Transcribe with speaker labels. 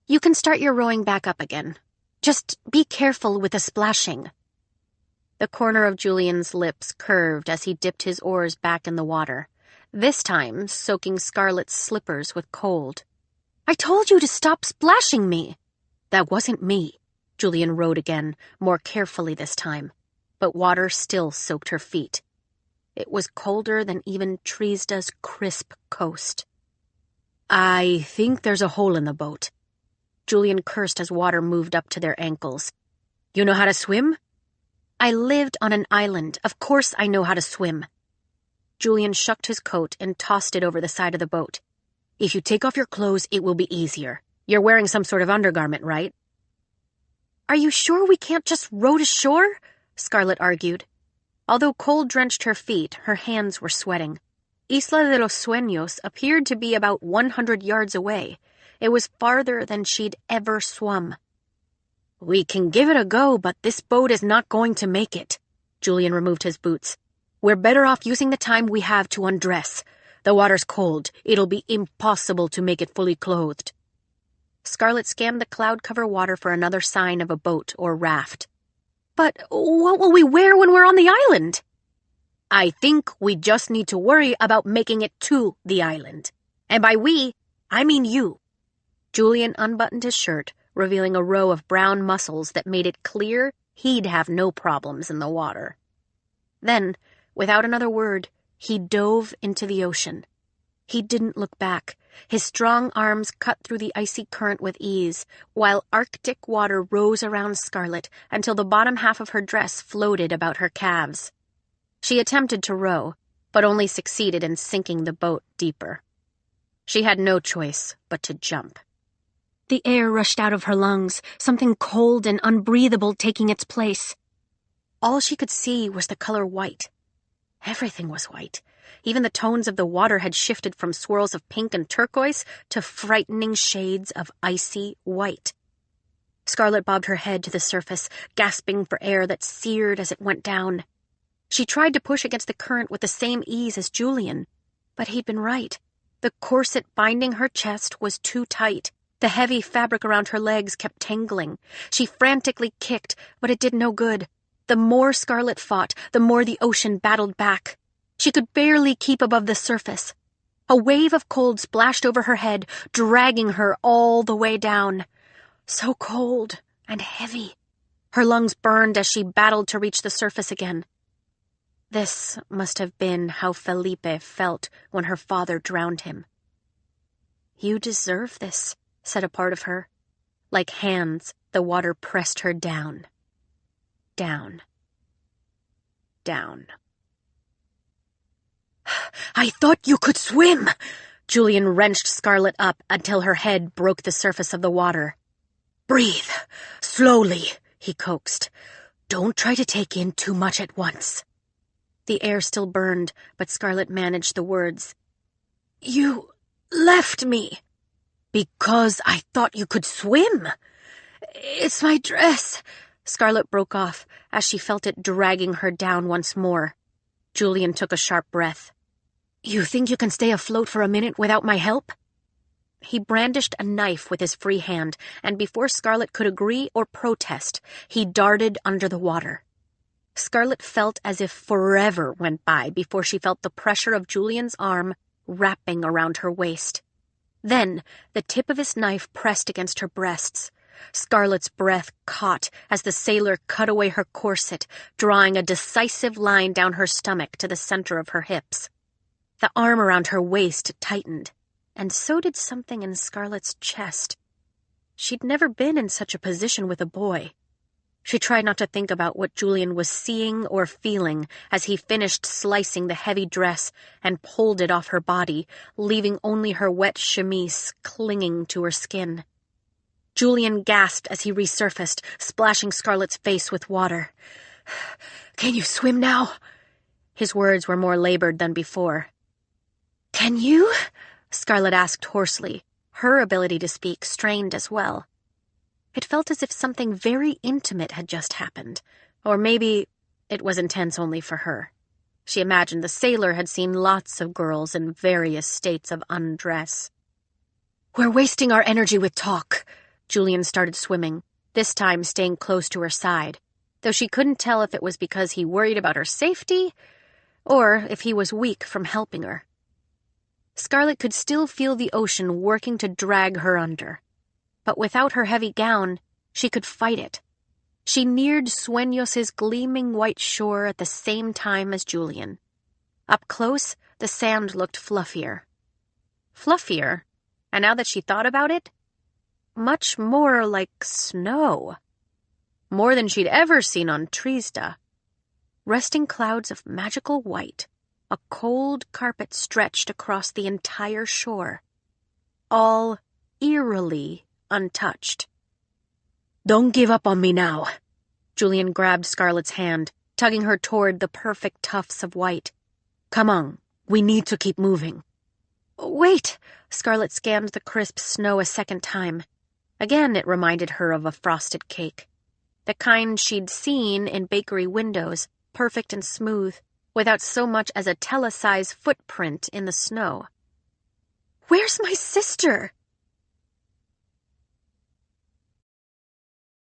Speaker 1: You can start your rowing back up again. Just be careful with the splashing." The corner of Julian's lips curved as he dipped his oars back in the water, this time soaking Scarlet's slippers with cold. "I told you to stop splashing me." "That wasn't me." Julian rowed again, more carefully this time, but water still soaked her feet. It was colder than even Trisda's crisp coast. "I think there's a hole in the boat." Julian cursed as water moved up to their ankles. "You know how to swim?" "I lived on an island. Of course I know how to swim." Julian shucked his coat and tossed it over the side of the boat. "If you take off your clothes, it will be easier. You're wearing some sort of undergarment, right?" "Are you sure we can't just row to shore?" Scarlet argued. Although cold drenched her feet, her hands were sweating. Isla de los Sueños appeared to be about 100 yards away. It was farther than she'd ever swum. "We can give it a go, but this boat is not going to make it." Julian removed his boots. "We're better off using the time we have to undress. The water's cold. It'll be impossible to make it fully clothed." Scarlet scanned the cloud-cover water for another sign of a boat or raft. "But what will we wear when we're on the island?" "I think we just need to worry about making it to the island. And by we, I mean you." Julian unbuttoned his shirt, revealing a row of brown muscles that made it clear he'd have no problems in the water. Then, without another word, he dove into the ocean. He didn't look back. His strong arms cut through the icy current with ease, while Arctic water rose around Scarlet until the bottom half of her dress floated about her calves. She attempted to row, but only succeeded in sinking the boat deeper. She had no choice but to jump. The air rushed out of her lungs, something cold and unbreathable taking its place. All she could see was the color white. Everything was white. Even the tones of the water had shifted from swirls of pink and turquoise to frightening shades of icy white. Scarlet bobbed her head to the surface, gasping for air that seared as it went down. She tried to push against the current with the same ease as Julian, but he'd been right. The corset binding her chest was too tight. The heavy fabric around her legs kept tangling. She frantically kicked, but it did no good. The more Scarlet fought, the more the ocean battled back. She could barely keep above the surface. A wave of cold splashed over her head, dragging her all the way down. So cold and heavy. Her lungs burned as she battled to reach the surface again. This must have been how Felipe felt when her father drowned him. "You deserve this," said a part of her. Like hands, the water pressed her down. Down. Down. "I thought you could swim!" Julian wrenched Scarlet up until her head broke the surface of the water. "Breathe. Slowly," he coaxed. "Don't try to take in too much at once." The air still burned, but Scarlet managed the words. "You left me." "Because I thought you could swim." "It's my dress." Scarlet broke off as she felt it dragging her down once more. Julian took a sharp breath. "You think you can stay afloat for a minute without my help?" He brandished a knife with his free hand, and before Scarlet could agree or protest, he darted under the water. Scarlet felt as if forever went by before she felt the pressure of Julian's arm wrapping around her waist. Then the tip of his knife pressed against her breasts. Scarlet's breath caught as the sailor cut away her corset, drawing a decisive line down her stomach to the center of her hips. The arm around her waist tightened, and so did something in Scarlet's chest. She'd never been in such a position with a boy. She tried not to think about what Julian was seeing or feeling as he finished slicing the heavy dress and pulled it off her body, leaving only her wet chemise clinging to her skin. Julian gasped as he resurfaced, splashing Scarlet's face with water. "Can you swim now?" His words were more labored than before. "Can you?" Scarlet asked hoarsely, her ability to speak strained as well. It felt as if something very intimate had just happened, or maybe it was intense only for her. She imagined the sailor had seen lots of girls in various states of undress. "We're wasting our energy with talk." Julian started swimming, this time staying close to her side, though she couldn't tell if it was because he worried about her safety or if he was weak from helping her. Scarlet could still feel the ocean working to drag her under, but without her heavy gown, she could fight it. She neared Sueños' gleaming white shore at the same time as Julian. Up close, the sand looked fluffier. Fluffier, and now that she thought about it, much more like snow. More than she'd ever seen on Trisda. Resting clouds of magical white, a cold carpet stretched across the entire shore, all eerily untouched. "Don't give up on me now." Julian grabbed Scarlet's hand, tugging her toward the perfect tufts of white. "Come on, we need to keep moving." "Wait!" Scarlet scanned the crisp snow a second time. Again it reminded her of a frosted cake. The kind she'd seen in bakery windows, perfect and smooth, without so much as a tele-size footprint in the snow. "Where's my sister?"